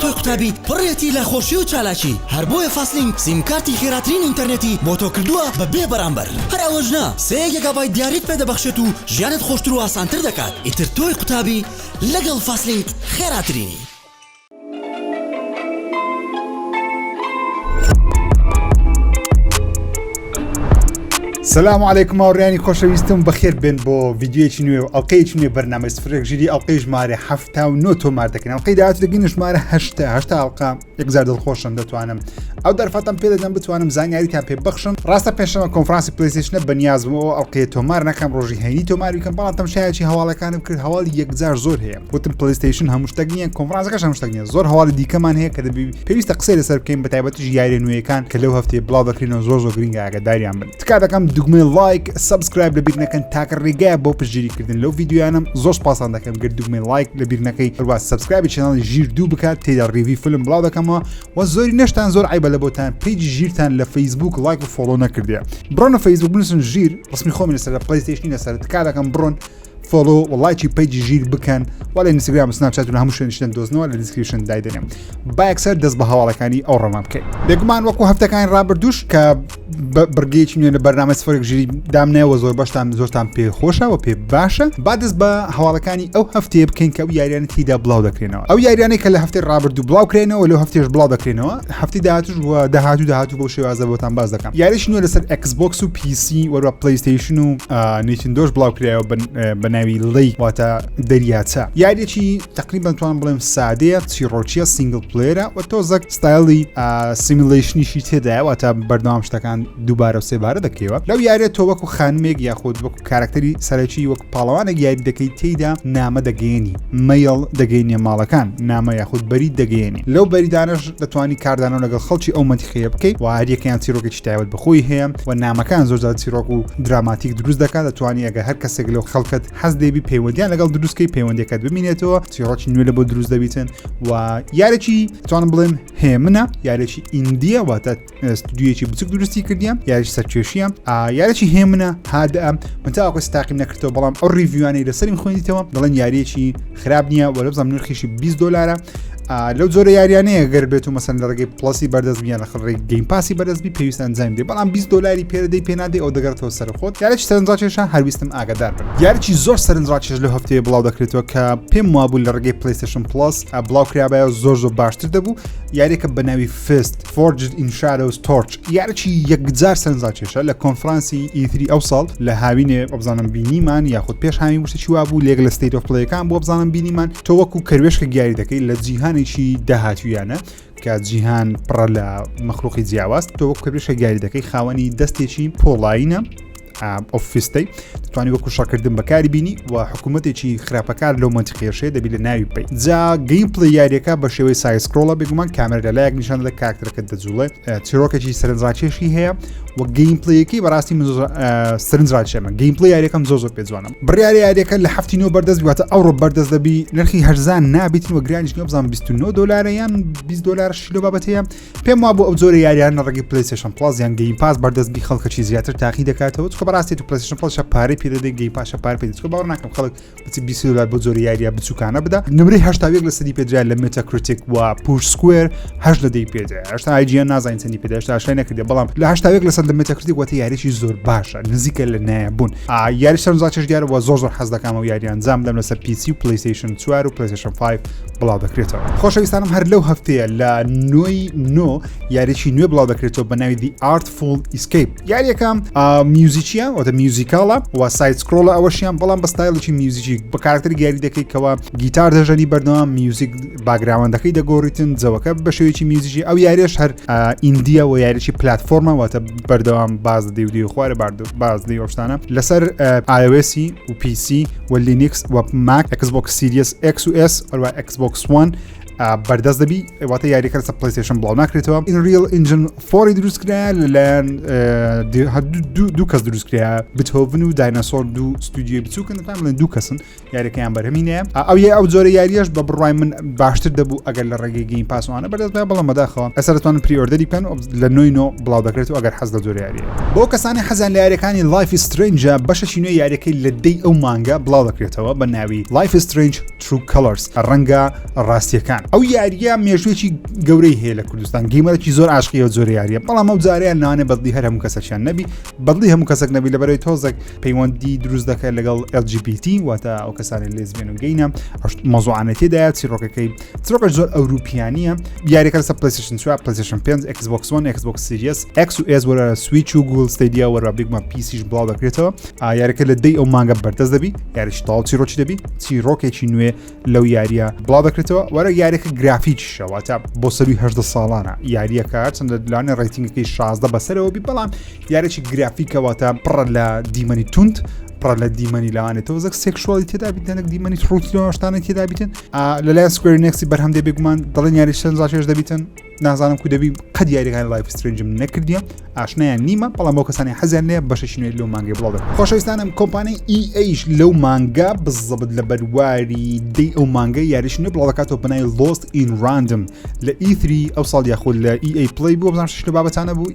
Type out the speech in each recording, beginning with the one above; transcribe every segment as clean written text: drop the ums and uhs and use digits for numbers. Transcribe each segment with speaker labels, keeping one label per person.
Speaker 1: توی قوتابی پڕێتی لە خۆشی و چالاکی هەر بۆیە فاسلینگ سیمکارتی خێراترین ئینتەرنێتی بۆ تۆ کردووە بە بێ بەرامبەر هەر ئەوەژنا 3 گیگابایت دیاریت پێدەبەخشێت و ژیانت خۆشتر و ئاسانتر دەکات ئیتر تۆی قوتابی لەگەڵ فاسلینگ خێراترینی.
Speaker 2: سلام علیکم ئاوڕێیانی خۆشەویستم بەخێر بێن بۆ ڤیدیۆیەکی نوێ و ئەڵلقەیەکی نوێ بەرنامەی سفرێک ژیری ئەڵلقەی ژمارە 79 تۆمار دەکەین ئەڵلقەی داهاتوو دەگەینە ژمارە 8 ئەڵلقە یەکجار دڵخۆشم دەتوانم ئەو دەرفەتم پێ دەدەم بتوانم زانیاریتان پێ بەخشم. ڕاستە پێشەوە کۆنفرانسی پلەیستیشنە بەنیاز بووەوە ئەڵلقەیە تۆمار نەکەم ڕۆژی هەینی تۆمار بکەم بەڵام تەماشایەکی هەواڵەکانم کرد هەواڵی یەکجار زۆر هەیە وتم پلەیستیشن هەموو شتێک نییە کۆنفرانسەکەش هەموو شتێک نییە زۆر هەواڵی دیکەمان هەیە کە پێویستە قسەی لەسەر بکەین بە تایبەتیش یاری نوێیەکان کە لەو هەفتەیە بڵاو دەکرێنەوە زۆر گرنگە ئاگاداریان بن. تکا دەکەم دوگمەی لایک سبسکرایب لەبیر نەکەن تاکە ڕێگایە بۆ پشتگیریکردن لەو ڤیدیۆیانم زۆر سپاسان دەکەم گرت دوگمەی لایک لەبیر نەکەی هەروە سبسکرایبی چەنەڵی ژیر 2 بکات تێدا ڕیڤی فیلم بڵاو دەکەمەوە و زۆری نەشتان زۆر عیبە لە بۆتان پیجی ژیرتان لە فەیسبوک لایک و فۆلۆ نەکردیە بڕۆنە فەیسبوک بنووسن ژیر ڕسمی خۆمی لەسەر لە پلەیستیشنی لەسەر تکا دەکەم بڕۆن فۆلۆ و لایکی پیجی ژیر بکەن وڵای ئینستاگرام سناپچات و هەموو شوێنشتن دۆزنەوە لە دیسکریپشن دایدەنێم با یەکسەر دەست بە هەواڵەکانی ئەو ڕەمام بکەین. بێگومان وەکو هەفتەکانی ڕابردووش کە بڕگەیەکی نوێ لە بەرنامە سفرێک ژیری دامنەوە زۆر بەشتان زۆرتان پێ خۆشە و پێ باشە با دەست بە هەواڵەکانی ئەو هەفتەیە بکەین کە ئەو یاریانە تیدا بڵاو دەکرێنەوە ئەو یاریانەی کە لە هەفتەی ڕابردوو بڵاو کرێنەوە لەو هەفتەیەش بڵاو دەکرێنەوە هەفتی داهاتوش و داهاتوو بۆ شێوازە بۆتان باز دەکەم. یاریش نوێ لەسەر ئەکسبۆکس و پیسی وەروە پلەیستیشن و نیتندۆش بڵاو کرایەوە بە ناوی لەی واتە دەریاچە یاریەکی تقریبا توانم بڵێم سادەیە چیرۆکیە سینگل پلێرە و تۆزەک ستایلی سیمیلیشنیشی تێدایە واتە بەردەوام شتەکان دووبارە و سێبارە دەکەوە لەو یاریە تۆ وەکو خانمێک یاخود وەکو کارکتەری سەرەکی وەکو پاڵەوانێک یاری دەکەی تێیدا نامە دەگەێنی مەیڵ دەگەینێ ماڵەکان نامە یاخود بەری دەگەێنی لەو بەریدانش دەتوانی کاردانەوە لەگەڵ خەڵکی ئەو منتیقەیە بکەیت و هەریەکەیان چیرۆکێکی تایبەت بەخۆی هەیە و نامەکان زۆرجار چیرۆک و دراماتیک دروست دەکات دەتوانی ئەگە هەر کەسێک لەو خەڵکت حەز دەبی پەیوەندیان لەگەڵ دروستکەی پەیوەندەکەت ببینێتەوە چیرۆکی نوێ لە بۆ دروست دەبیتن و یارێکی توانم بڵێم هێمنە یارێکی ئیندیە واتە ستودیویەکی بچوک دروستی کردیان یاریی سەرکێشیە یارێکی هێمنە هادە من تاوەکو تاقیم نەکردەوە بەڵام ئەو ریڤیوانەی لەسەری خوێنیتەوە دەڵێن یاریەکی خراپ نییە وەرە بزانم نرخیشی $20 لەو زۆرە یاریانەیە گەر بێت و مەسەن لە ڕێگەی پڵسی بەردەست بیان لە خڕێی گەیم پاسی بەردەستبی پێویستە ئەنجام بدەیت بەڵام $20 پێدەی پێنادەی ئەو دەگەڕێتەوە سەرخۆت یارێکی سەرنجڕاکێشە هەرویستم ئاگادار بن یارێکی زۆر سەرنجڕاکێش لەو هەفتەیە بڵاو دەکرێتەوە کە پێم وابوو لە ڕێگەی پلەیستیشن پڵس بڵاو کرابایە زۆر باشتر دەبوو یارێکە بە ناوی فست فۆرجد ئین شادۆز تۆرچ یارێکی یەکجار سەرنجڕاکێشە لە کۆنفرانسی E3 ئەو ساڵ لە هاوینێ بزانم بینیمان یاخود پێش هاوین وشتێکی وابوو لێک لە ستیت ئۆف پڵەیەکان بۆ بزانم بینیمان تۆ وەکو کەروێشکە گیاری دەکەی لە جیهانێکی داهاتوویانە کە جیهان پڕە لە مەخلوقی جیاواز تۆ وەکو کەروێشکە گیاری دەکەی خاوەنی دەستێکی پۆڵاینە ئۆفیستەی دەتوانی وەکو شەڕکردن بەکاری بینی و حکوومەتێکی خراپەکار لەو منتیقەیەشەیە دەبی لە ناوی پێی جا گەیم پڵی یاریەکە بە شێوەی سایسکرۆڵە بێگومان کامێرە لەلایەک نیشان دەدە کارکتەرەکەت دەجوڵێ چیرۆکێکی سەرنجڕاکێشی هەیە و گەیم پڵەیەکی بەڕاستی سەرنجڕاکێمە گەیم پڵی یاریەکەم زۆر پێجوانم بڕیاری یاریەکە لە هەفتی نۆ بەردەست واتە ئەوڕۆ بەردەست دەبی نرخی هەرزان نابیتن و گرانیش نیە بزانم $29 یان $20 شیلۆ بابەتەیە پێم وابوو ئەو جۆرە یاریان لە ڕێگەی پلەیستیشن پڵس یان گەیم پاس بەردەست بی خەڵکەکی زیاتر تاقی دەکاتەوە چکە بەڕاستی تو پلەیستیشن پڵس پارەی پێدەدەی گەیم پاشە پارە پێدەچکە باوەڕ ناکەم خەڵک بچی $20 بۆ جۆرە یاریە بچووکانە بدە نمرەی 81 لە سەدی پێدرا لە مێتاکریتیک و پوش سکوێر 8 لە 10 پێدرا هێشتا ئایجیان نازانین چەندی پێدا هێشتا ئاشای نەکردێ بەڵام لە 81 لە سەد لە مێتاکریتیک واتە یاریی زۆر باشە نزیکە لە نایبوون یاری سەرنجڕاکێش دیارە و زۆر حەز دەکەم و یاری ئەنجام بدەم لەسەر PC و پلەیستیشن 4 و پلەیستیشن 5 بڵاو دەکرێتەوە خۆشەویستانم هەر لەو هەفتەیە لە نۆ یاریی نوێ بڵاو دەکرێتەوە بە ناوی The Artful Escape یاریەکەم میوزیکیە واتە میوزیکاڵە و سایت سکرۆڵە ئەوەشیان بەڵام بە ستایلێکی میوزیکی بە کارکتەری گیاری دەکەیتەوە گیتار دەژەنی بەردەوام میوزیک باگراوەندەکەی دەگۆڕیتن جەوەکە بە شێوەیەکی میوزیکی ئەو یاریش هەر ئیندیە و یاریی پلتفۆرمە واتە بەردەوام باز دەدەی و خوارە باز دەی ئەوشتانە لەسەر iOS و PC و لینکس و ماک Xbox Series X و S وە Xbox One بەردەست دەبی واتە یاریەکە لەسەر پلەیستیشن بڵاو ناکرێتەوە Unreal Engine 4 دروستکرا لەلایەن دوو کەس دروستکرا بتهۆڤن و دایناسۆر دوو ستودیۆی بچووکن دەتوانم بڵێن دوو کەسن یاریەکەیان بەرهەمینەیە ئەو جۆرە یاریەش بە بڕای من باشتر دەبوو ئەگەر لە ڕێگەی گەیم پاسوانە بەردەست بەڵام بەداخەوە ئەسەر دەتوانن پریۆردەری بکەن لە 9 بڵاو دەکرێت و ئەگەر حەز لە جۆرە یاریە بۆ کەسانی حەزیان لە یاریەکانی Life is Strange بەشەی نوێی یاریەکەی لە دەی ئەو مانگە بڵاو دەکرێتەوە بە ناوی Life is Strange True Colors ڕەنگە ڕاستیەکان ئەو یاریە مێژوێکی گەورەی هەیە لە کوردستان گەیمەرێکی زۆر عاشقی و زۆر یاریە بەڵام ئەو جارەیان نانێ بەدڵی هەر هەموو کەسەکیان نەبی بەدڵی هەموو کەسێک نەبی لەبەرەوەی تۆزێک پەیوەندی دروست دەکات لەگەڵ LGBT واتە ئەو کەسانی لێزبێن و گەینە مۆزوعانە تێدایە چیرۆکەکەی چیرۆکەش زۆر ئەوروپیانیە یاریەکە لەسەر PlayStation 4 PlayStation 5 Xbox One Xbox Series X و S وەرە سویچ و گوگل ستیدیا وەرە بیگمە پیسیش بڵاو دەکرێتەوە یاریەکە لە دەی ئەو مانگە بەردەست دەبی یاریش تاڵ چیرۆکی دەبی چیرۆکێکی نوێ لەو یاریە بڵاو دەکرێتەوە وەرە یاریەکە گرافیکیشەوە تا بۆ سەروی 18 ساڵانە یاریەکە چەندە لانە ڕێتینگەکەی 16 بەسەرەوە بی بەڵام یاریێکی گرافیکەوەتە پڕە لە دیمەنی توند پڕە لە دیمەنی لاوانێتەوە زەک سێکشوالی تێدا بیتەنێک دیمەنی ڕوتیۆشتانە تێدا بیتن لەلایەن سکوێر نێکسی بەرهەم دەبێ گومان دەڵێن یاری شەنجاشێش دەبیتن نازانم کو دەبی قەت یاریەکانی لایف سترنجم نەکردیە ئاشنایان نیمە بەڵام بۆ کەسانی حەزیان لێ بەشەی نوێ لەو مانگەی بڵاو دەکەن خۆشەویستانم کۆمپانیای EAش لەو مانگا بزەبت لە بەرواری دەی ئەو مانگە یاریش نوێ بڵاو دەکاتەوە بنای Lost in Random لە E3 ئەو ساڵ یاخود لە EA Play بوو بزانم شنو بابەتانە بوو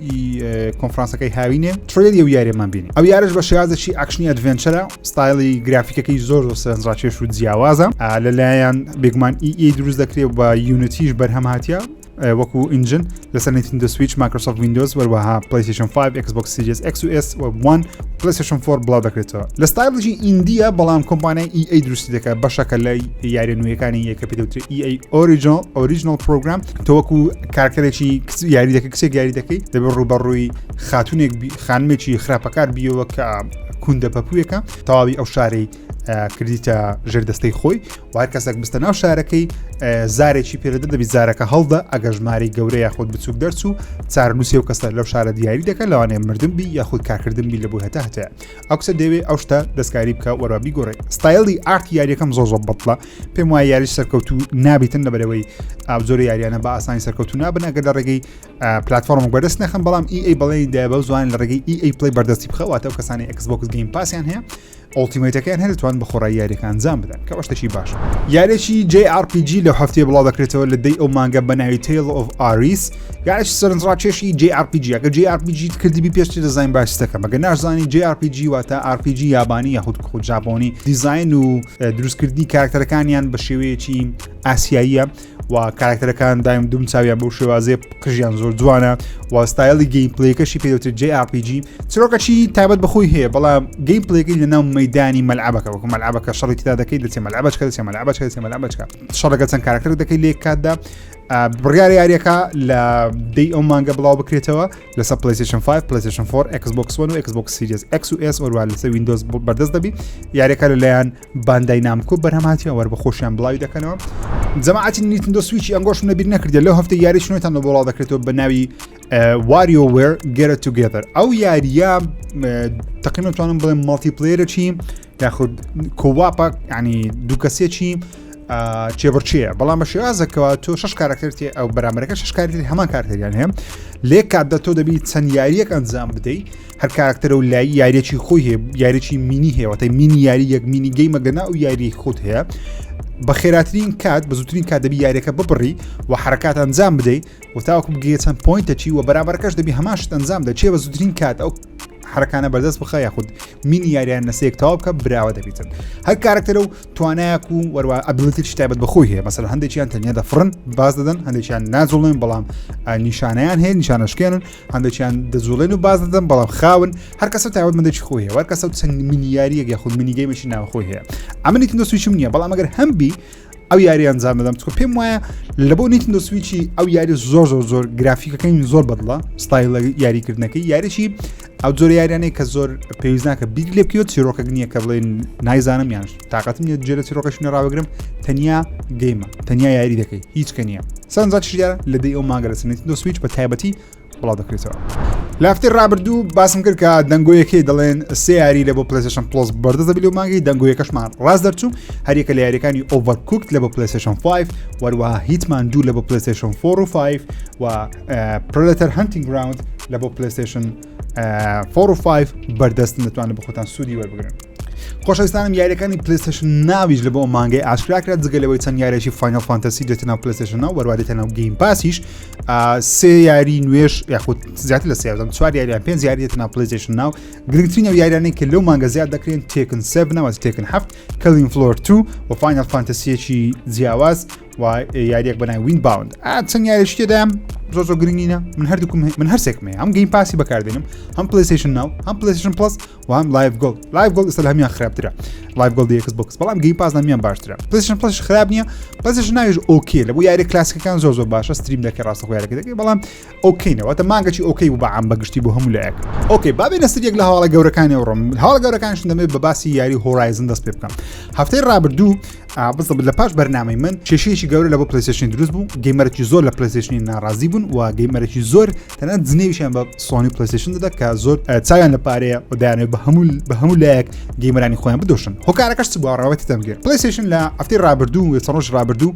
Speaker 2: کۆنفرانسەکەی هاوینێ ترێلی ئەو یاریەمان بینی ئەو یاریش بە شێوازێکی ئاکشنی ئەدڤێنچەرە ستایلی گرافیکەکەی زۆر سەرنجڕاکێش و جیاوازە لەلایەن بێگومان EA دروست دەکرێت بە یونیتیش بەرهەم هاتیە وەکو ئینجن لەسەر Nintendo Switch Microsoft Windows وەروەها PlayStation 5 Xbox Series X و S و One PlayStation 4 بڵاو دەکرێتەوە لە ستایلژی ئیندیە بەڵام کۆمپانیای EA دروستی دەکات بەشەکە لە یاری نوێیەکانی یەکە پێدەوترێت EA Original Program تۆ وەکو کارکەرێکی یاری دەکەی کسێک یاری دەکەی دەبێت ڕوبەڕووی خانمێکی خراپەکار بیەوە کە کوندە پەپوویەکە تەواوی ئەو شارەی کردیتە ژێردەستەی خۆی و هەر کەسێک بستە ناو شارەکەی زارێکی پێدە دەبی زارەکە هەڵدە ئەگە ژماری گەورە یاخود بچووک دەرچوو چارنووسێ و کەسە لەو شارە دیاری دەکەن لەوانەیە مردن بی یاخود کارکردن بی لە بۆ هەتا هەتەیە ئەو کەسە دەوێت ئەو شتە دەستکاری بکە وەرە بیگۆڕێ ستایلی ئارت یاریەکەم زۆر بەڵە پێم وایە یاریش سەرکەوتو نابیتن لەبەرەوەی زۆر یاریانە بە ئاسانی سەرکەوتو نابن ئەگەر لە ڕێگەی پلتفۆرم بەردەست نەخەن بەڵام EA بەڵێنی دایە بە زوان لە ڕێگەی EA Play بەردەستی بخەواتە ئەو کەسانی Xbox Game Passیان هەیە ئۆڵتیمەیتەکەیان هەیە دەتوان بە خۆڕایی یاریەکان ئەنجام بدەن کە شتێکی باشە یارێکی JRPG لە هەفتەیە بڵاو دەکرێتەوە لە دەی ئەو مانگە بە ناوی Tale of Arise یاریش سەرنجڕاکێشی JRPG ئەگە JRPG کردی پێشتی دەزاین باشتەکە مەگە ناشزانی JRPG واتە RPG یابانی یاخود خود ژاپۆنی دیزاین و دروستکردنی کاراکتەرەکانیان بە شێوەیەکی ئاسیاییە و کاراکتەرەکان دایم دوم چاویان بەو شێوازێ قژیان زۆر جوانە و ستایلی گەیمپلەیەکەشی پێدەوترێت JRPG چیرۆکەشی تایبەت بەخۆی هەیە بەڵام گەیمپلەیەکەی لەناو مەیدانی مەلعەبەکە وەکو مەلعەبەکە شەڕی تێدا دەکەیت دەچێ مەلعەبەچکە شەڕەکە چەند کاراکتەر دەکەی لێک کاتدا بڕیاری یاریەکە لە دەی ئەو مانگە بڵاو بکرێتەوە لەسەر PlayStation 5 PlayStation 4 Xbox One و Xbox Series X و S وەروە لەسەر Windows بەردەست دەبی یاریەکە لەلایەن باندای نامکۆ بەرهەمهاتیە وەرە بە خۆشیان بڵاوی دەکەنەوە جەماعەتی Nintendo Switch ئەنگۆشم لەبیر نەکردێ لەو هەفتەی یاری شنوێتان بڵاو دەکرێتەوە بە ناوی WarioWare Get It Together ئەو یاریە تقریبا توانم بڵێم مالتیپلەیەرێکی یاخود کۆواپە ینی دوو کەسێکی چێبڕچیە بەڵام بە شێوازەکەەوە تۆ 6 کارکتەرتی ئەو بەرامبەرەکە 6 کارکتەری هەمان کارکتەریان هەیە لێک کاتدا تۆ دەبی چەند یاریەک ئەنجام بدەیت هەر کارکتەرە و لای یاریێکی خۆی هەیە یاریێکی مینی هەیە واتە مینی یاری یەک مینی گەیمەگەنا و یاری خۆت هەیە بە خێراترین کات بە زووترین کات دەبی یاریەکە ببڕی و حرکات ئەنجام بدەیت و تاوەکو بگەیت چەند پوینتەچی و بەرامبەرەکەش دەبی هەماشت ئەنجام دە چێ بە زووترین کات ئەو حرکانە بەردەست بخە یاخود مینی یاریان نسەیەک تەواو بکە براوە دەبیتن هەر کارکتەرە و توانایەک و وەروە ئەبیلیتیش تایبەت بەخۆی هەیە مەسەڵەن هەندێکیان تەنیا دەفڕن باز دەدەن هەندێکیان ناجوڵێن بەڵام نیشانەیان هەیە نیشانەشکێنن هەندێکیان دەجوڵێن و باز دەدەن بەڵام خاون هەر کەسە تایبەت مندێکی خۆی هەیە وەر کەسە چەند مینی یاریەک یاخود مینی گەیمێکی ناوخۆی هەیە ئەمە Nintendo Switch نییە بەڵام ئەگەر هەمبی ئەو یاری ئەنجام دەدەم چکە پێم وایە لە بۆ Nintendo Switchi ئەو یاری زۆر گرافیکەکەی زۆر بەدڵە ستایل یاریکردنەکەی یاریشی ئەو زۆر یاریانەی کە زۆر پێویست ناکە بیر لێ بکەوێت چیرۆکە نییە کە بڵێن نایزانم یان تااقەتم نیە جێرە چیرۆکەشنە ڕاوەگرم تەنیا گەیمە تەنیا یاری دەکەی هیچکە نییە سەرنجات شیارە لە دەی ئەو مانگە لە Nintendo Switch بە تایبەتی بڵاو دەکرێتەوە لافتی ڕابردوو باسم کرد کە دەنگۆیەکەی دەڵێن سێ یاری لە بۆ PlayStation Plus بەردەست دەبێت لەو مانگەی دەنگۆیەکەشمان ڕاست دەرچوو هەریەکە لە یاریەکانی Overcooked لە بۆ PlayStation 5 وەروەها Hitman 2 لە بۆ PlayStation 4 و 5 و Predator Hunting Ground لە بۆ PlayStation 4 و 5 بەردەستن دەتوانن بە خۆتان سوودی وەربگرن خۆشەویستانم یاریەکانی PlayStation ناویش لە بۆ مانگەی ئاشکراکرا جگەلەوەی چەند یاریێکی Final Fantasy دێتە ناو PlayStation ناو وەروادێتە ناو Game Passیش سێ یاری نوێش یاخود زیاتر لە سێ چوار یاریان پێنج یاری دێتە ناو PlayStation ناو گرنگترین ئەو یاریانەی کە لەو مانگە زیاد دەکرێن Tekken 7 نەوە Tekken 7 Killing Floor 2 و Final Fantasyەکی جیاواز و یاریەک بەنای وین باوند چەند یاریش تێدام زۆر گرنگینە من هەردووکم من هەرسێکمێ هەم گەیم پاسی بەکاردێنم هەم پلیستیشن ناو هەم پلیستیشن پلس و هەم لایف گۆڵ ئێستا هەمیان خراپترە لایف گۆڵ دیەکس بۆکس بەڵام گەیم پاس نامیان باشترە پلیستیشن پلس خراپ نییە پلیستیشن ناویش ئۆکێ لە بۆ یاری کلاسیکەکان زۆر باشە ستریم دەکەی ڕاستەخۆ یاریەکە دەکەی بەڵام ئۆکەینەوە واتە مانگەی ئۆکەی بوو بەعام بەگشتی بۆ هەموو لایەک ئۆکەی بابێنە سەرێک لە هەواڵە گەورەکانی ئەوڕۆم هەواڵە گەورەکانشن دەمێت بە باسی یاری هۆرایزن دەست پێ بکەم هەفتەی ڕابردوو لە پاش بەرنامەی من کێشەیەکی گەورە لە بۆ پلیستیشن دروست بوو گەیمەرێکی زۆر لە پلیستیشنی ناڕازی بوون و گەیمەرێکی زۆر تەنانەت جنێویشیان بە سۆنی پلیستیشن دەدا کە زۆر چاویان لە پارەیە و دایانەوێت بە هەموو لایەک گەیمەرانی خۆیان بدۆشن هۆکارەکەش چ بووە ڕاوەتی تەمگیر پلیستیشن لە هەفتەی ڕابردوو چەند ڕۆژ ڕابردوو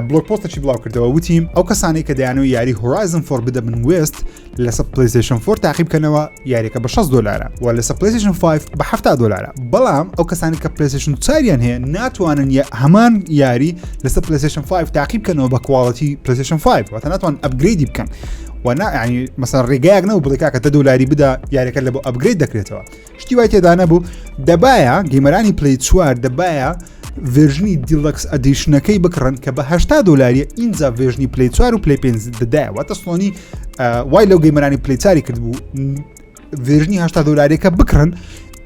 Speaker 2: بلۆگ پۆستێکی بڵاو کردەوە وتیم ئەو کەسانەی کە دەیانەوێت یاری هۆرایزن فۆربیدن وێست لەسەر پلیستیشن 4 تاقیب بکەنەوە یاریەکە بە $6 و لەسەر پلیستیشن 5 بە $70 بەڵام ئەو کەسانی کە پلیستیشن 4یان هەیە ناتوانن هەمان یاری لەسەر پلیستیشن 5 تاقیب بکەنەوە بە کواڵیتی پلیستیشن 5 واتە ناتوان ئەپگریدی بکەن ینی مەسەر ڕێگایەک نەبوو بڵێ کاکە $10 بدا یاریەکە لە بۆ ئەپگرید دەکرێتەوە شتی وای تێدا نەبوو دەبایە گەیمەرانی پلی 4 دەبایە ڤێژنی دیلەکس ئەدیشنەکەی بکڕن کە بە $80 ئینجا ڤێژنی پلی 4 و پلی 5 دەدایە واتە سڵۆنی وای لەو گەیمەرانی پلی 4 کردبوو ڤێژنی $80 بکڕن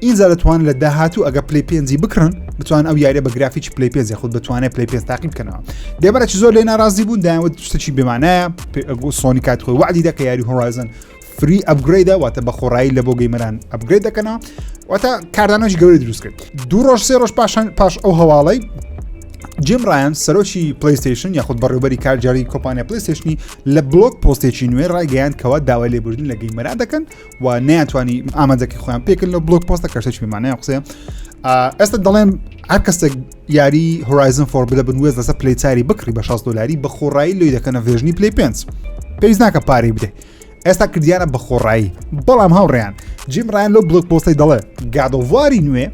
Speaker 2: ئینجا دەتوان لە داهاتوو ئەگە پلی 5 بکڕن بتوان ئەو یاریە بە گرافیکی پلی 5 خود بتوانێت پلی 5 تاقیب بکەنەوە دێبەرێکی زۆر لێ ناڕازی بوون دایانوت شتێکی بێمانایە سۆنی کات خۆی وعدی دەکە یاری هۆرایزن فری ئەپگریدە واتە بە خۆڕایی لە بۆ گەیمەران ئەپگرید دەکەنەوە واتە کاردانەوەی گەورەی دروست کرد 2 ڕۆژ 3 ڕۆژ پاش ئەو هەواڵەی جیم ڕایان سەرۆکی پلیستیشن یاخود بەڕێوەبەری کارجاری کۆمپانیا پلیستیشنی لە بلۆگ پۆستێکی نوێ ڕایگەیان کەەوە داوای لێبوردن لە گەیمەران دەکەن و نەیانتوانی ئامادەکەی خۆیان پێکردن لە بلۆگ پۆستە کەشتێکی بێمانەیە قسەیە ئێستا دەڵێن هەر کەسێک یاری هۆرایزن فۆربیدن وێست لەسەر پلی 4 بکڕی بە $6 بە خۆڕایی لێی دەکەنە ڤێژنی پلی 5 پێویست ناکە پارەی بدەیت ئێستا کردیانە بە خۆڕایی بەڵام هاوڕێیان جیم ڕایان لە بلۆگ پۆستی دەڵێ گادۆڤاری نوێ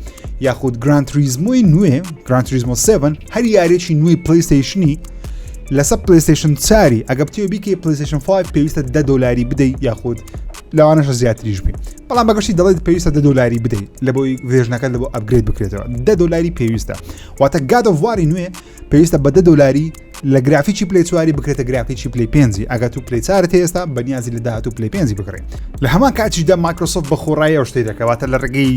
Speaker 2: یاخود گرانتریزمۆی نوێ گرانتریزمۆ 7 هەر یاریێکی نوێی پلیستیشنی لەسەر پلیستیشن 4 ئەگە بتێوە بیکەی پلیستیشن 5 پێویستە $10 بدەیت یاخود لەوانەشە زیاتریش بێ بەڵام بەگەشتی دەڵێت پێویستە $10 بدەیت لە بۆی ڤێژنەکە لە بۆ ئەپگرید بکرێتەوە $10 پێویستە واتە گادۆڤاری نوێ پێویستە بە $10 لە گرافیکی پلی 4 بکرێتە گرافیکی پلی 5 ئەگە تو پلی 4 ئێستا بەنیازی لە داهاتوو پلی 5 بکڕێت لە هەمان کاتیشدا مایکرۆسۆفت بە خۆڕایی ئەو شتێک دەکەواتە لە ڕێگەی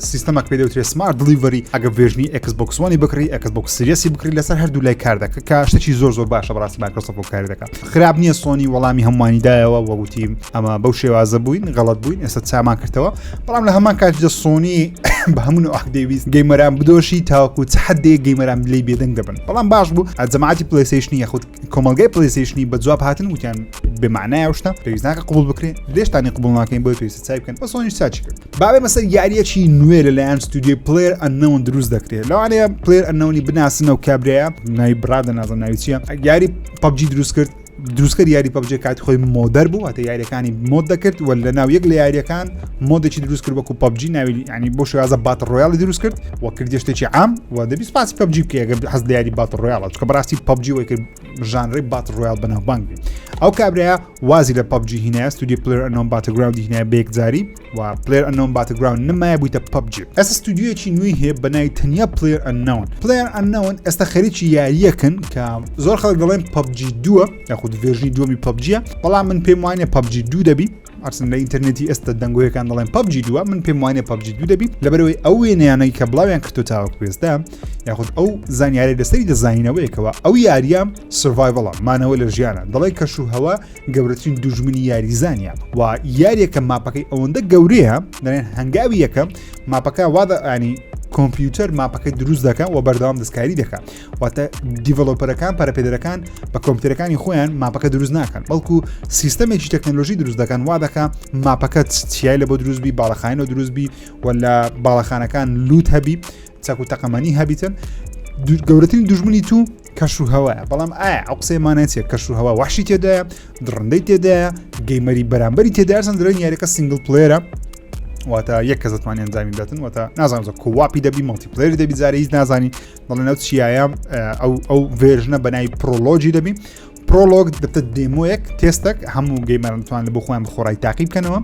Speaker 2: سیستەمێک پێدەوترێت سمارت دلیڤەری ئەگە ڤێژنی Xbox One بکڕی Xbox Series بکڕی لەسەر هەردوو لای کار دەکە کە شتێکی زۆر باشە بەڕاستی مایکرۆسۆفت کاری دەکات خراپ نییە سۆنی وەڵامی هەمووانی دایەوە وەگوتیم ئەمە بەو شێوازە بووین غەڵەت بووین ئێستا چامان کردەوە بەڵام لە هەمان کاتیدا سۆنی بە هەموو ئەخدەویست گەیمەران بدۆشی تاوەکو حدێ گەیمەران لی بێدەنگ دەبن بەڵام باش بوو جەماعەتی پلیستیشنی یاخود کۆمەلگای پلیستیشنی بە جواب هاتن وتیان بمعنای شتە پێویست ناکە قبول بکرێت لێشتانی قبول ناکەین بۆ پێویستە چای بکەن بە سۆنیش چاچی کرد بابێ مەسەر یاریەکی نوێ لەلایەن ستودیۆی پلێر ئەننۆون دروست دەکرێت لەوانەیە پلێر ئەننۆنی بناسنەوە کابرەیە ناوی برادە نازم ناوی چییە یاری پەبجی دروستکرد یاری پەبجی کاتی خۆی مۆدەر بوو هاتە یاریەکانی مۆد دەکرد و لە ناو یەک لە یاریەکان مۆدێکی دروست کرد وەکو پەبجی ناوی ینی بۆ شێوازە باتڵ ڕۆیاڵی دروست کرد و کردی شتێکی عام و دەبی سپاسی پەبجی بکە ئەگەر حەز لە یاری باتڵ ڕۆیاڵە چکە بەڕاستی پەبجی وەی کرد ژانڕی باتڵ ڕۆیاڵ بەناوبانگ بێت ئەو کابرەیە وازی لە پەبجی هینایە ستودیۆ پلێر ئەننۆون باتلگراوندی هینایە بە یەکجاری و پلێر ئەننۆون باتلگراوند نمایە بوویتە پەبجی ئێستا ستودیۆیەکی نوێی هەیە بە ناوی تەنیا پلێر ئەننۆون پلێر ئەننۆون ئێستا خەریکی یاریەکن کە زۆر خەڵک دەڵێن پەبجی 2 یاخود ڤێژنی دووەمی پەبجیە بەڵام من پێم وانێ پەبجی 2 دەبی ئەرسن لە ئینتەرنێتی ئێستا دەنگۆیەکان دەڵێن پەبجی 2 من پێم وانێ پەبجی 2 دەبی لەبەرەوەی ئەو وێنەیانەی کە بڵاویان کردو تاوەکو ئێستا یاخود ئەو زانیاری لەسەری دەزانینەوەیەکەوە ئەو یاریە سڤایڤڵە مانەوە لە ژیانە دەڵێ کەش و هەوا گەورەترین دوژمنی یاریزانیە و یاریەکە ماپەکەی ئەوەندە گەورەیە دەڵێن هەنگاوی یەکەم ماپەکە وادە ئانی کۆمپیوتەر ماپەکەی دروست دەکەن و بەردەوام دەستکاری دەکات واتە دیڤلۆپەرەکان پەرەپێدەرەکان بە کۆمپیوتەرەکانی خۆیان ماپەکە دروست ناکەن بەڵکو سیستەمێکی تەکنۆلۆژی دروست دەکەن وا دەکە ماپەکە چیای لە بۆ دروستبی باڵەخانەوە دروستبی و لە باڵەخانەکان لوت هەبی چاک و تەقەمەنی هەبیتن گەورەترین دوژمنی تو کەش و هەوایە بەڵام ئایا ئەو قسەیمانێت چیە کەش و هەوا وحشی تێدایە درڕندەی تێدایە گەیمەری بەرامبەری تێدایە سەن درێن یاریەکە سینگل پلێرە واتە یەک کەس دەتوانێت ئەنجامی بداتن واتە نازانم کۆواپی دەبی مەڵتیپلێری دەبی زارە هیچ نازانی دەڵێن ئەو چیایە ئەو ڤێژنە بەناوی پرۆلۆجی دەبی پرۆلۆگ دەبتە دێمۆیەک تێستێک هەموو گەیمەران توان لە بۆ خۆیان بخۆڕای تاقی بکەنەوە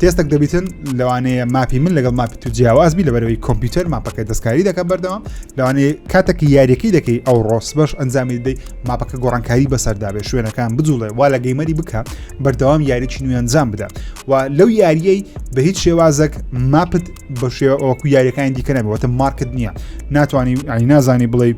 Speaker 2: تێستێک دەبیتن لەوانەیە ماپی من لەگەڵ ماپی تو جیاوازبی لەبەرەوەی کۆمپیوتەر ماپەکە دەستکاری دەکە بەردەوام لەوانەیە کاتێکی یاریەکەی دەکەی ئەو ڕۆستبەش ئەنجامی دەی ماپەکە گۆڕانکاری بەسەردابێت شوێنەکان بجوڵێ وا لە گەیمەری بکە بەردەوام یاریی نوێ ئەنجام بدە و لەو یاریەی بە هیچ شێوازێک ماپت بە شێوەوەکو یاریەکانی دیکە نەبێتە مارکت نییە ناتوانانی ئەی نازانی بڵێ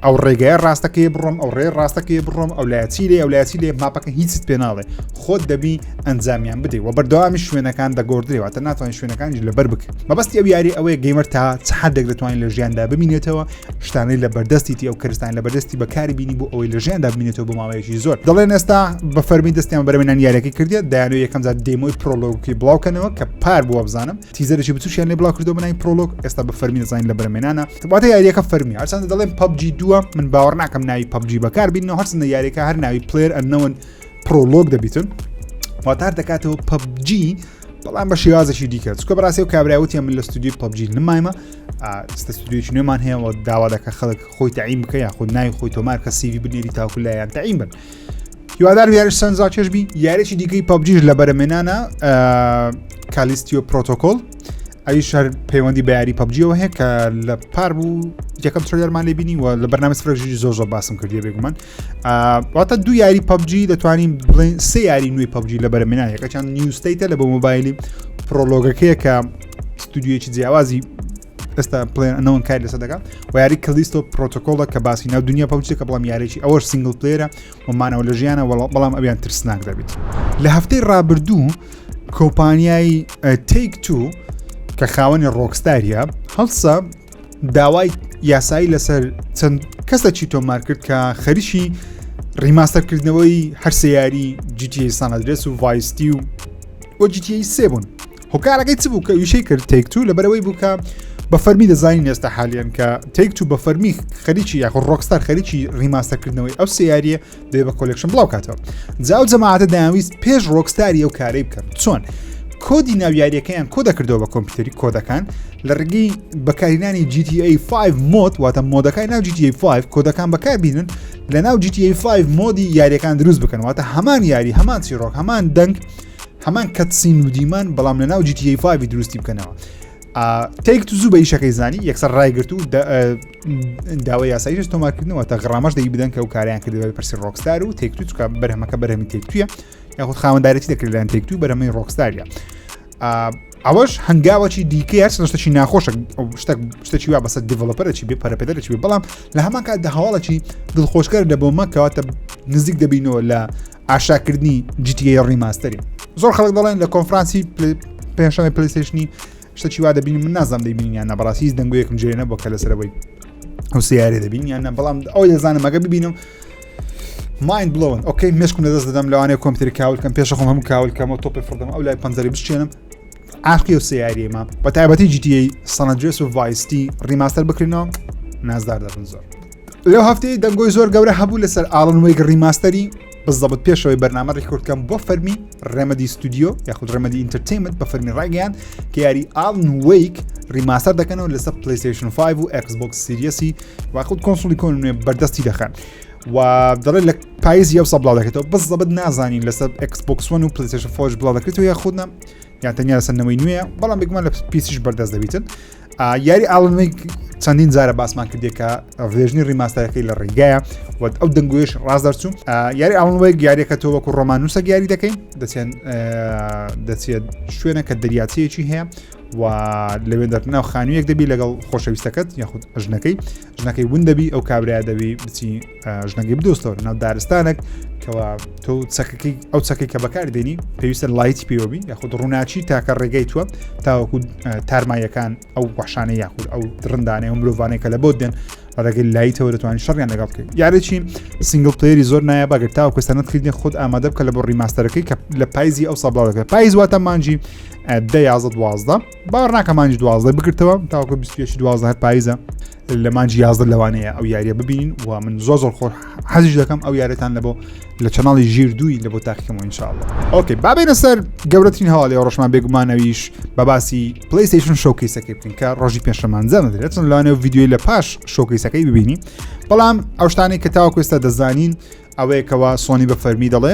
Speaker 2: ئەو ڕێگەیە ڕاستەکەی بڕۆم ئەو ڕێ ڕاستەکەی بڕۆم ئەو لایەتی لێ ئەو لایەتی لێ ماپەکە هیچت پێ ناڵێ خۆت دەبی ئەنجامیان بدەیت و بەردەوامی شوێنەکان دەگۆڕدرێتە ناتوانین شوێنەکانی لەبەر بکە مەبەستی ئەو یاری ئەوەیە گەیمەر تا حدێک دەتوانین لە ژیاندا ببینێتەوە شتانەی لە بەردەستی ئەو کردستان لە بەردەستی بەکاری بینی بۆ ئەوەی لە ژیاندا ببینێتەوە بۆ ماوەیەکی زۆر دەڵێن ئێستا بە فەرمی دەستیان بەرەمێنان یاریەکەی کردێت دایانەوە یەکەم جار دێمۆی پرۆلۆگی بڵاوکەنەوە کە پار بووە بزانم تیزەرێکی بچوشیان لێ بڵاو کردو بنای پرۆلۆگ ئێستا بە فەرمی دەزانین لە بەرەمێنانە واتە یاریەکە فەرمی هەرچەندە دەڵێن PUBG 2 من باوەڕ ناکەم ناوی PUBG بەکار بینەوە هەرچەندە یاریەکە هەر ناوی پلێر ئەنەوەن پرۆلۆگ دەبیتن واتە هەر دەکاتەوە PUBG بەڵام بە شێوازێکی دیکە چکە بەڕاستی و کابراوتی من لە ستودیۆ PUBG نمایمە ستودیۆی نوێمان هەیە و داوا دەکە خەڵک خۆی تەعین بکە یا خۆ ناوی خۆی تۆمار کە CV بنێری تاوکو لایەن تەعین بن هیوادار یاریش سەنجا چێژبی یاریی دیکەی PUBG لە بەرەمێنانە کالیستیۆ پرۆتۆکۆل ئەویش هەر پەیوەندی بە یاری PUBGەوە هەیە کە لە پار بوو یەکەم ترێلەرمان لێ بینی و لە بەرنامە سفرەژی زۆر باسم کردی بێگومان واتە دوو یاری PUBG دەتوانین بڵێن سێ یاری نوێی PUBG لە بەرەمێنان یەکەچیان نیوستەیتە لە بۆ مۆبایلی پرۆلۆگەکەیە کە ستودیۆیەکی جیاوازی ئێستا پلێن ئەنەوەن کاری لەسەر دەکات و یاری کلیستۆ پرۆتۆکۆڵە کە باسی ناو دنیا PUBG کە بەڵام یارێکی ئەوەش سینگل پلێرە ومانەوە لە ژیانە بەڵام ئەویان ترسناک دەبێت لە هەفتەی ڕابردوو کۆمپانیای Take-Two کە خاوەنی ڕۆکستاریە هەڵسا داوای یاسایی لەسەر چەند کەسێکی تۆمار کرد کە خەریکی ڕیماستەرکردنەوەی هەر سێ یاری GTA San Andreas و Vice City و GTA 3 بوون هۆکارەکەی چ بوو کە ویشەی کرد Take-Two لەبەرەوەی بوو کە بە فەرمی دەزانین ئێستا حالیان کە Take-Two بە فەرمی خەریکی یاخۆ ڕۆکستار خەریکی ڕیماستەرکردنەوەی ئەو سێ یاریە دەبێت بە کۆلێکشن بڵاو کاتەوە جاو جەماعەتە دەیانویست پێش ڕۆکستاری ئەو کارەی بکەن چۆن کۆدی ناویاریەکەیان کۆ دەکردەوە بە کۆمپیوتەری کۆدەکان لە ڕگەی بەکارهێنانی GTA 5 مۆد واتە مۆدەکانی ناو GTA 5 کۆدەکان بەکار بینن لە ناو GTA 5 مۆدی یاریەکان دروست بکەن واتە هەمان یاری هەمان چیرۆک هەمان دەنگ هەمان کەتسین و دیمان بەڵام لە ناو GTA 5 دروستی بکەنەوە Take-Two زوو بە ئیشەکەی زانی یەکسەر ڕایگرت و داوای یاساییش تۆمارکردنەوە تا غڕامەش دەی بدەن کە ئەو کاریان کردەوە پرسی ڕۆکستار و Take-Two چکە بەرهەمەکە بەرهەمی Take-Two یاخود خاوەندارەتی دەکرد لەلایەن Take-Two بەرهەمەی ڕۆکستاریە ئەوەش هەنگاوەکی دیکە شتێکی ناخۆشە شتێکی وا بەسەر دیڤلۆپەرێکی بێ پەرەپێدەرێکی بێ بەڵام لە هەمان کات هەواڵێکی دڵخۆشکەر دەبۆمە کەواتە نزیک دەبینەوە لە ئاشاکردنی GTA ڕیماستەری زۆر خەڵک دەڵێن لە کۆنفرانسی پێشەمەی پلیستیشنی شتێکی وا دەبینی من نازانم دەیبینیان نەبەڕاستی دەنگۆیەکم جێنە بۆ کە لەسەرەوەی ئەو سیارێ دەبینیان بەڵام ئەو دەزانم ئەگە ببینم مایند بلۆن ئۆکەی مشکم لەدەست دەدەم لەوانەیە کۆمپیوتەری کاولکەم پێش خۆم هەموو کاولکەمەوە تۆپی فڕدەم ئەو لای پەنجەری بشێنم عاشقی و سیاریێمە بە تایبەتی GTA San Andreas و Vice City ڕیماستەر بکرێنەوە نازدار دەبن زۆر لەو هەفتەی دەنگۆی زۆر گەورە هەبوو لەسەر Alan Wake ڕیماستەری بەزەبت پێشەوەی بەرنامە ڕیکۆردکەم بۆ فەرمی Remedy Studio یاخود Remedy Entertainment بە فەرمی ڕایگەیان کە یاری Alan Wake ڕیماستەر دەکەنەوە لەسەر PlayStation 5 و Xbox Series واخود کۆنسۆلی کۆنوێ بەردەستی دەخەن و دەڵێت لە پاییزی ئەو بڵاو دەکرێتەوە بەزەبت نازانین لەسەر Xbox One و PlayStation 4 بڵاو دەکرێتەوە یاخودنا یان تەنیا لەسەرنەوەی نوێە بەڵام بگومان لە پیسیش بەردەست دەبیتن یاری Alan Wake چەندین جارە باسمان کردێکە ڤێژنی ڕیماستەرەکەی لە ڕێگایە و ئەو دەنگۆیش ڕاز دەرچوو یاری Alan Wake یاریەکە تۆ وەکو ڕۆمانوسە یاری دەکەین دەچێت شوێنە کە دەریاچەیەکی هەیە و لەوێ دەرناو خانوویەک دەبی لەگەڵ خۆشەویستەکەت یاخود ژنەکەی ون دەبی ئەو کابرا دەبی بچی ژنەکەی بدۆستەوە ناو دارستانێک کەوا تۆ چەکەکەی ئەو چەکەی کە بەکار دێنی پێویستە لایتی پێوەبی یاخود ڕووناچی تاکە ڕێگەی تووە تاوەکو تارمایەکان ئەو وەشانەی یاخود ئەو درندانەی ئەو مرۆڤانەی کە لە بۆ دێن ڕێگەی لایتەوە دەتوانین شەڕیان لەگەڵ بکەیت یارێکی سینگل پلەیەری زۆر نایە باگەر تاوەکو سەنەتکردنی خۆت ئامادە بکە لە بۆ ڕیماستەرەکەی کە لە پاییزی ئەو سەبڵاو دەکات پاییز واتە مانجی 10-12 باوەڕ ناکە مانجی 12 بگرتەوە تاوەکو 12 هەر پاییزە لە مانجی 11 لەوانەیە ئەو یاریە ببینین و من زۆر خۆش حەزیش دەکەم ئەو یاریتان لە بۆ لە چەناڵی ژیر دوی لە بۆ تاقیکەمەوە ئینشاءالله. ئۆکێ بابێنە سەر گەورەترین هەواڵی ئەوڕۆژمان بێگومانەویش بە باسی پلەیستیشن شۆکەیسەکەی بکەین کە ڕۆژی پێشەمانجە نەدرێت چەند لەوانەیە ڤیدیۆی لە پاش شۆکەیسەکەی ببینی بەڵام ئەو شتانەی کە تاوەکو ئێستا دەزانین ئەوەیەکەوە سۆنی بە فەرمی دەڵێ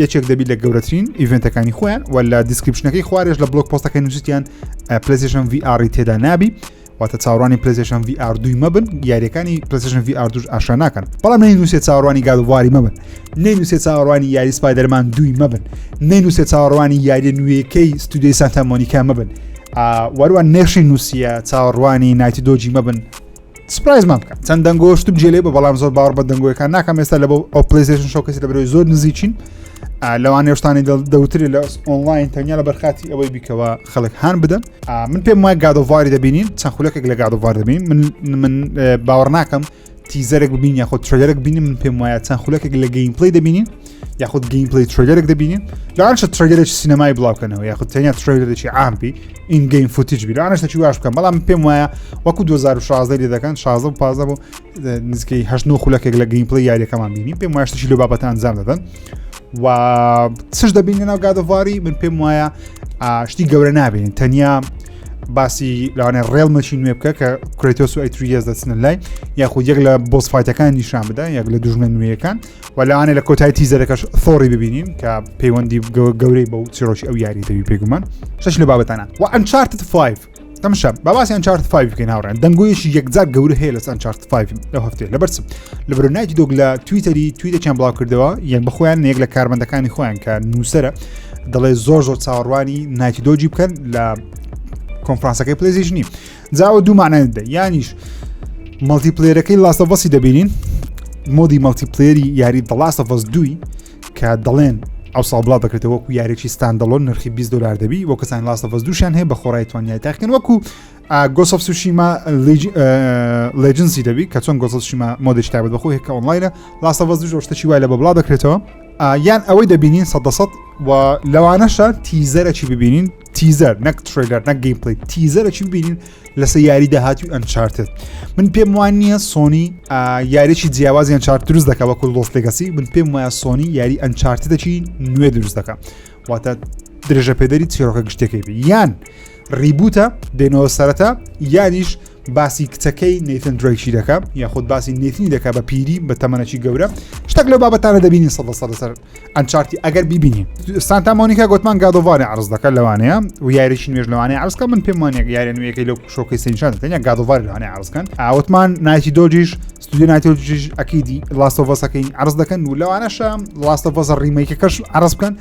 Speaker 2: یەکێک دەبی لە گەورەترین ئیڤنتەکانی خۆیان و لە دیسکریپشنەکەی خوارێژ لە بلۆگ پۆستەکەی نووسیتیان PlayStation VR تێدا نابی واتە چاوەڕوانی PlayStation VR 2 مەبن یاریەکانی PlayStation VR 2 ئاشا ناکەن بەڵام نەینووسێت چاوەڕوانی گادوواری مەبن نەینووسێت چاوەڕوانی یاری سپایدەرمان 2 مەبن نەینووسێت چاوەڕوانی یاریە نوێیەکەی ستودیۆی سانتا مۆنیکا مەبن وەروە نێشی نووسە چاوەڕوانی نایتی دۆجی مەبن سپرایز مان بکە چەند دەنگۆشتم جێلێ بە بەڵام زۆر باوەڕ بە دەنگۆیەکان ناکەم ئێستا لە بۆ ئەو PlayStation شۆکەسی لە بەرەوەی زۆر نزیکین لەوانەیە شتانی دەوتری لە ئۆنلاین تەنیا لە بەرخاتی ئەوەی بیکەوە خەڵک هان بدەن من پێم وایە گادۆڤاری دەبینین چەند خولەکێک لە گادۆڤار دەبین من باوەڕ ناکەم تیزەرێک ببین یاخود ترێلەرێک ببینین من پێم وایە چەند خولەکێک لە گەیم پلی دەبینین یاخود گەیم پلی ترێلەرێک دەبینین لەوانش ترێلەرێکی سینەمای بڵاوکەنەوە یاخود تەنیا ترێلەرێکی عامپی این گەیم فوتیج بی لەوانش تەچی واش بکەم بەڵام پێم وایە وەکو 2016 لێ دەکەن 16 و 15 بۆ نزیکەی 8 خولەکێک لە گەیم پلی یاریەکەمان بینین پێم وایە شتێکی لە بابەتە ئەنجام دەدەن و چش دەبین لەناو گادۆڤاری من پێم وایە شتی گەورە نابێنین تەنیا باسی لەوانێ ڕێڵمەچی نوێ بکە کە کرێتۆس و ئەیتریەز دەچنە لای یاخود یەک لە بۆس فایتەکان نیشان بدە یەک لە دوژمنە نوێیەکان و لەوانێ لە کۆتای تیزەرەکەش ثۆری ببینین کە پەیوەندی گەورەی بە چیرۆکی ئەو یاری دەبی پێگومان شش لە بابەتانە و Uncharted 5 تەمشە باسی Uncharted 5 بکەین هاوڕێن دەنگۆیەکی یەکجار گەورە هەیە لەس Uncharted 5 لەو هەفتەیە لەبەرچ لە بەرنایتی دۆگ لە تویتەریان بڵاو کردەوە یەک بەخۆیان یەک لە کارمەندەکانی خۆیان کە نووسەرە دەڵێ زۆر چاوەڕوانی نایتی دۆجی بکەن لە کۆنفرانسەکەی PlayStation جاوە دوو معنەیە یانیش مەڵتیپلێرەکەی Last of Us دەبینین مۆدی مەڵتیپلێری یاری The Last of Us 2 کە دەڵێن ئەو ساڵ بڵاو دەکرێتەوە وەکو یارێکی ستاندەلۆن نرخی $20 دەبی وە کەسان Last of Us 2 هەیە بە خۆڕای توانیای تاقیکەن وەکو Ghost of Tsushima Legacy دەبی کە چۆن Ghost of Tsushima مۆدێکی تایبەت بەخۆی هەیە کە ئۆنلاینە Last of Us 2 شتێکی وای لە بەبڵاو دەکرێتەوە یان ئەوەی دەبینین 100% و لەوانەشە تیزەرەکی ببینین تیزەر نەک ترێلەر نەک گەیم پلی تیزەرەکی ببینین لەسەر یاری داهاتوی Uncharted من پێم وان نییە سۆنی یاریێکی جیاوازی Uncharted دروست دەکات وەکو Lost Legacy من پێم وایە سۆنی یاری Uncharted-ێکی نوێ دروست دەکات واتە درێژە پێدەری چیرۆکە گشتەکەی بێ یان ریبوتە دێنەوە سەرەتا یانیش باسی کچەکەی نەیتن درێکی دەکات یاخود باسی نێتنی دەکات بە پیری بە تەمەنەکی گەورە شتێک لەو بابەتانە دەبینین 100% سەر Uncharted ئەگەر بیبینین سانتا مۆنیکا گوتمان گادۆڤاری عرض دەکات لەوانەیە و یاریشی نوێژ لەوانەیە عرضکە من پێم وانە یاری نوێیەکەی لەو شۆکەی سەنیشان دەکەن گادۆڤاری لەوانەیە عرضکەن ئاوتمان نایتی دۆجیش ستودیۆ نایتی دۆجیش ئەکیدی Last of Us ئەکەین عرض دەکەن و لەوانەشە Last of Us ریمەیکەکەش عرض بکەن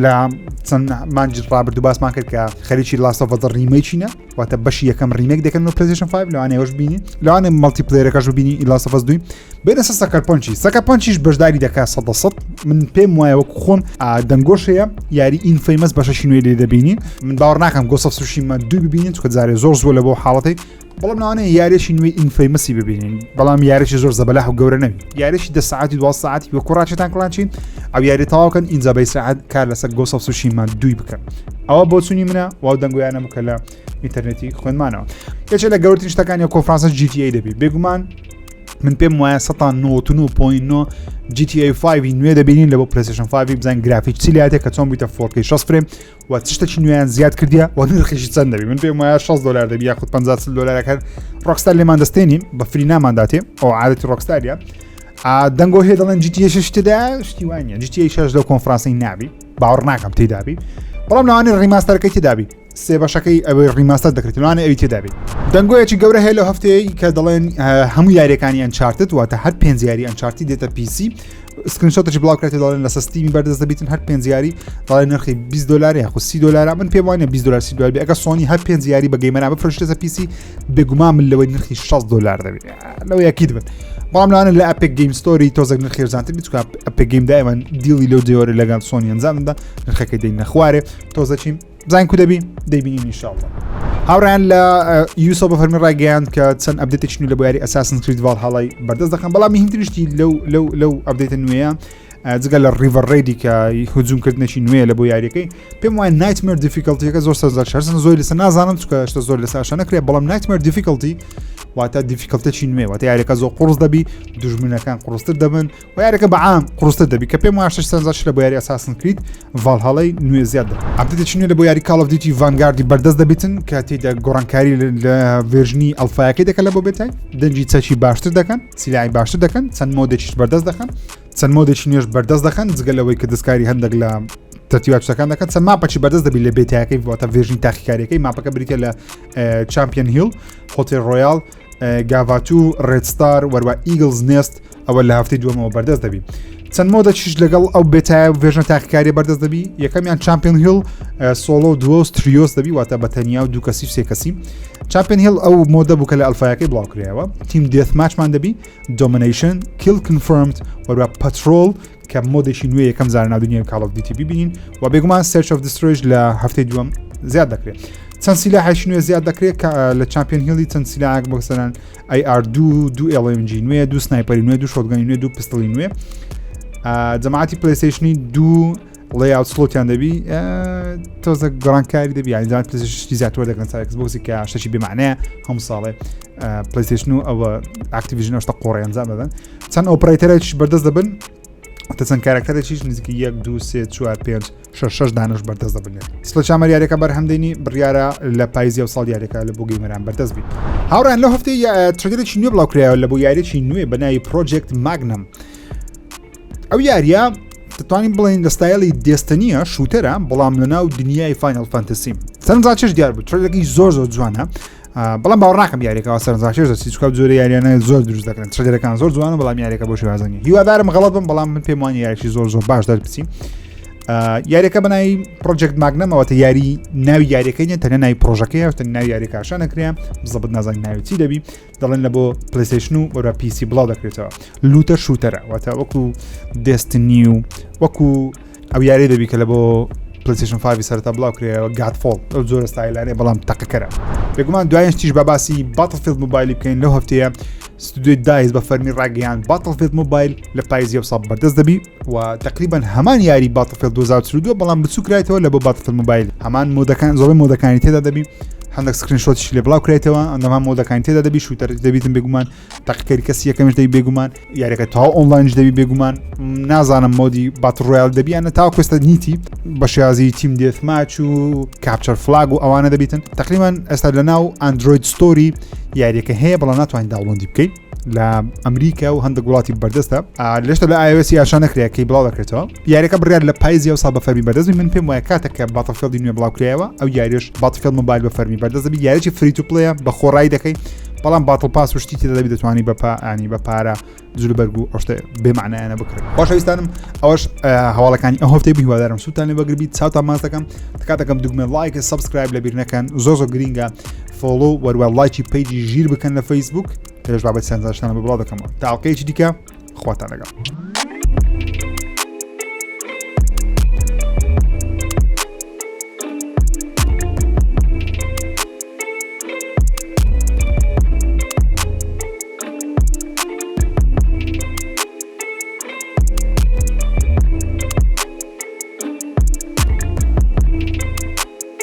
Speaker 2: لە چەند مانج ڕابردوو باسمان کرد کە خەریکی Last of Us ریمەیکینە واتە بەشی یەکەم ریمەک دەکەن و PlayStation 5 لەوانەیەوەش بینین لەوانێ مەڵتیپلێرەکەش بینی Last of Us 2 بێنە سەکەر پۆنچیش بەشداری دەکات 100% من پێم وایە وەکو خۆم دەنگۆشەیە یاری ئینفەیمەس بەشەشی نوێ لێ دەبینین من باوەڕ ناکەم Ghost of Tsushima 2 ببینین چونکە جارێ زۆر لە بۆ حاڵەتی بەڵام لەوانەیە یاریێکی نوێی ئینفەیمەسی ببینین بەڵام یاریێکی زۆر زەبەلاح و گەورە نەبی یاریێکی 10 ساعتی 12 ساعتی وەکو ڕاچێتان کڵانچین ئەو یاری تەواوکەن ئینجا بەی ساعت کار لەسەر Ghost of Tsushima 2 بکەن ئەوە بۆ چوونی منە واو دەنگۆیانە بکە لە ئینتەرنێتی خوێنمانەوە یەکێک لە گەورەترین شتەکانی کۆنفرانسە GTA دەبی بێگومان من پێم وایە 99.9 GTA 5 نوێ دەبینین لە بۆ PlayStation 5 بزان گرافیک چی لاتێ کە چۆن بیتە 4K 60 فریم و تشتێکی نوێیان زیاد کردیە و نرخیشی چەند دەبی من پێم وایە $60 دەبی یاخود $50 کە ڕۆکستار لێمان دەستێنین بە فری نامانداتێ ئەو عادەتی ڕۆکستاریە دەنگۆ هەیە دەڵێن GTA 6 تێدا شتی وانە GTA 6 لەو کۆنفرانسەی نابی باوەڕ ناکەم تێدابی بەڵام لەوانەیە ڕیماستەرەکەی تێدابی سێ بەشەکەی ئەوەی ڕیماستەر دەکرێت لەوانەیە ئەوی تێدابی دەنگۆیەکی گەورە هەیە لەو هەفتەیە کە دەڵێن هەموو یاریەکانی Uncharted واتە هەر 5 یاری Uncharted دێتە PC سکرینشۆتێکی بڵاو کراتی دەڵێن لە سستیمی بەردەست دەبیتن هەر 5 یاری دەڵێن نرخی $20 یاخود $30 من پێم وایە $20 $30 ئەگە سۆنی هەر 5 یاری بە گەیمەرە بفرۆشێتە PC بێگومان من لەوەی نرخی $60 دەبێت لەوە یەکی دەبێت بەڵام لەوانە لە ئەپێک گەیم ستۆری تۆزێک نرخی ڕزانتر بیت ئەپێک گەیم دایمەن دیڵی لەو جێوەرە لەگەڵ سۆنی ئەنجامدا نرخەکەی دەینە خوارێ تۆزەچین بزانین کو دەبی دەیبینین ئینشاءالله هاوڕیان لە یوسۆ بە فەرمی ڕاگەیاند کە چەند ئەپدێتێکی نوێ لە بۆ یاری Assassin's Creed Valhalla بەردەست دەکەن بەڵام مهمترشتی لەو ئەپدێتە نوێیە جگە لە River Raid کە هجوومکردنێکی نوێ لە بۆ یاریەکەی پێم وایە Nightmare Difficulty-ەکە زۆر سەرزار زۆری لەسەر نازانم چکە شتە زۆر لەسەر ئاشا نەکرێت بەڵام Nightmare Difficulty واتە دیفیکڵتێکی نوێ واتە یاریەکە زۆر قڕز دەبی دوژمنەکان قڕستر دەبن و یاریەکە بەعام قڕستر دەبی کە پێم واشش سەرنجاش لە بۆ یاری ئەساسن کرید ڤالهاڵەی نوێ زیاد دەبێت ئەپدێتێکی نوێ لە بۆ یاری کاڵ ئۆف دیوتی ڤانگاردی بەردەست دەبێتن کە تێدا گۆڕانکاری لە ڤێرژنی ئەڵفایەکەی دەکەن لە بۆ بێتای دەنجی چەکی باشتر دەکەن سیلای باشتر دەکەن چەند مۆدێکیش بەردەست دەکەن چەند مۆدێکی نوێش بەردەست دەکەن جگەلەوەی کە دەستکاری هەندێک لە تەرتیباتەکان دەکەن چەند ماپەچی بەردەست دەبی لە بێتایەکەی واتە ڤێژنی تاقیکاریەکەی ماپەکە بریتە لە چامپیۆن هیل هۆتێل ڕۆیال گاڤاتو ڕێدستار وەروە ئیگلز نێست ئەوە لە هەفتەی دووەمەوە بەردەست دەبی چەند مۆدەکیش لەگەڵ ئەو بێتایە ڤێژنە تاقیکاری بەردەست دەبی یەکەمیان چامپیۆن هیل سۆلۆ دووە تریۆس دەبی واتە بە تەنیا و دوو کەسی سێ کەسی چامپیۆن هیل ئەو مۆدە بوو کە لە ئەلفایەکەی بڵاوکرایەوە تیم دێث ماچمان دەبی دۆمینیشن کیل کنفرمد وەروە پەترۆل کە مۆدێکی نوێ یەکەم جار ناودنیای کاڵ ئۆف دیوتی ببینین و بێگومان سێرچ ئۆف دسترۆیش لە هەفتەی دووەم زیاد دەکرێت چەند سیلاحی نوێ زیاد دەکرێت کە لە چامپیۆن هیلی چەند سیلاحێک بۆ مثلەن AR2 دوو LMG نوێ دوو سنایپەری نوێ دوو شۆتگانی نوێ دوو پستڵی نوێ جەماعەتی پلەیستیشنی دوو لێاوت سلۆتیان دەبی تۆزە گۆڕانکاری دەبی یانزان پلەیستیشنی زیاتر دەکەن تا ئەکسبۆکسی کە شتێکی بێمانەیە هەموو ساڵێ پلەیستیشن و ئەوە ئاکتیڤیژن ئەوشتە قۆڕی ئەنجام دەدەن چەند ئۆپرەیتەرێکیش بەردەست دەبن چەند کارکتەرێکیش نزیکی 1 2 3 4 5 6 دانش بەردەست دەبنێت سڵ چامەر یاریەکە بەرهەمدەینی بڕیارە لە پاییزی و ساڵ یاریەکە لە بۆ گەیمەران بەردەست بێت هاوڕان لە هەفتەی ترێلێکی نوێ بڵاوکرایەوە لە بۆ یاریێکی نوێ بەناوی پرۆجێکت ماگنەم ئەو یاریە دەتوانین بڵێن لە ستایلی دێستنیە شوتەرە بەڵام لەناو دنیای فاینەل فانتەسی سەرنجاچش دیار بوو ترێلێکی زۆر جوانە بەڵام باوەڕ ناکەم یاریەکەەوە سەرنجاچش دەچی چکە جۆرە یاریانە زۆر دروست دەکەن ترێلەکان زۆر جوانە بەڵام یاریەکە بۆ شێوازنی هیوادارم غەڵەت بم بەڵام من پێم وانە یاریی زۆر باش دەربچین یاریەکە بەناوی پرۆجێکت ماگنەمەوەتە یاری ناوی یاریەکەی تەنە ناوی پرۆژەکەی وتە ناوی یاریکاشە نەکرێ بزەبت نازانی ناوی چی دەبی دەڵێن لە بۆ پلەیستیشن و وەرە پیسی بڵاو دەکرێتەوە لوتە شوتەرە واتە وەکو دێستنی و وەکو ئەو یاری دەبی کە لە بۆ پلەیستیشن 5 سەرتا بڵاوکرێەوە گادفۆڵ ئەو زۆر ستایلانێ بەڵام تەقەکەرە بێگومان دوایش تیش بە باسی باتڵفیلد موبایلی بکەین لەو هەفتەیە ستودیۆی دایز بە فەرمی ڕاگەیان باتڵفیلد موبایل لە پاییزی و ساڵ بەردەست دەبی و تقریبان هەمان یاری باتڵفیلد 2022 بەڵام بچووکرایەوە لە بۆ باتڵفیلد موبایل هەمان مۆدەکان زۆر مۆدەکانی تێدا دەبی هەندێک سکرینشۆتیش لێ بڵاو کرێتەوە ئەندەمان مۆدەکانی تێدا دەبی شوتەر دەبیتن بێگومان تاقیکاری کەسی یەکەمش دەبی بێگومان یاریەکە تاو ئۆنلاینش دەبی بێگومان نازانم مۆدی باتڵ ڕۆیال دەبیانە تا کوێستە نیتی بە شێوازی تیم دێث ماچ و کاپچەر فلاگ و ئەوانە دەبیتن تقریبان ئێستا لەناو ئەندروید ستۆری یاریەکە هەیە بەڵام ناتوانین داوڵۆندی بکەیت لە ئەمریکا و هەندێک وڵاتی بەردەستە لێشتا لە iOS یاشان نەکرێکەکەی بڵاو دەکرێتەوە یاریەکە بڕیار لە پاییزی و ساڵ بە فەرمی بەردەست من پێم وایە کاتێککە باتڵفیلدی نوێ بڵاوکرایەوە ئەو یاریش باتڵفیلد موبایل بە فەرمی بەردەست دەبی یاریی فری تو پڵەیە بە خۆڕایی دەکەی بەڵام باتڵ پاس وشتی تێدا دەبی دەتوانی بە پارە جلوبەرگ و ئەوشتە بێمعنایانە بکرێت باشەویستانم ئەوەش هەواڵەکانی ئەو هەفتەی هیوادارم سوتان لێ بەگربیت چاوتان ماچ دەکەم تکاتەکەم دوگمە لایک سبسکرایب لەبیر نەکەن زۆر گرینگە فۆلۆ وەروە لایکی پیجی ژیر بکەن لە فەیسبوک پێش بابەت سەرنجاشتانە بڵاو دەکەمەوە تاڵقەیەکی دیکە خواتان لەگەڵ